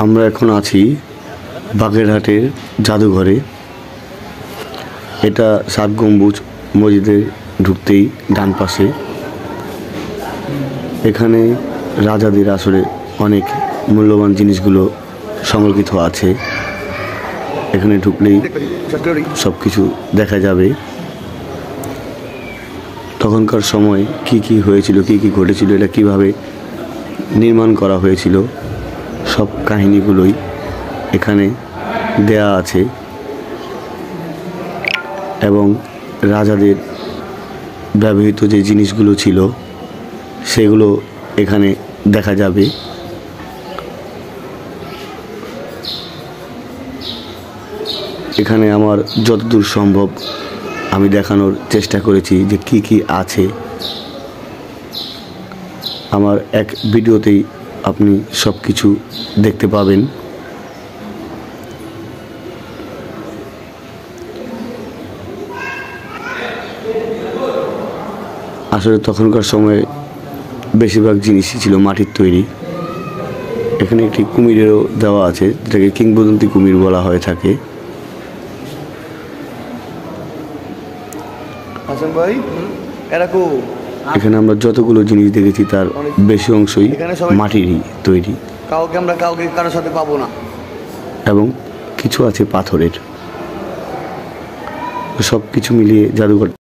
আমরা এখন আছি বাগেরহাটের জাদুঘরে। এটা 7 গম্বুজ মসজিদে ঢুকতেই ডান পাশে। এখানে রাজাদের আসলে অনেক মূল্যবান জিনিসগুলো সংরক্ষিত আছে। এখানে ঢুকলেই সব কিছু দেখা যাবে। তখনকার সময় কি কি হয়েছিল, কি কি ঘটেছিল, এটা কিভাবে নির্মাণ করা হয়েছিল, সব কাহিনীগুলোই এখানে দেয়া আছে এবং রাজাদের ব্যবহৃত যে জিনিসগুলো ছিল সেগুলো এখানে দেখা যাবে। এখানে আমার যতদূর সম্ভব আমি দেখানোর চেষ্টা করেছি যে কি কি আছে। আমার এক ভিডিওতেই আপনি সব কিছু দেখতে পাবেন। আসলে তখনকার সময়ে বেশিরভাগ জিনিসই ছিল মাটির তৈরি। এখানে একটি কুমিরেরও দেওয়া আছে, যেটাকে কিংবদন্তি কুমির বলা হয়ে থাকে। এখানে আমরা যতগুলো জিনিস দেখেছি তার বেশি অংশই মাটিরই তৈরি, কারোর সাথে পাবো না, এবং কিছু আছে পাথরের। সব কিছু মিলিয়ে জাদুঘর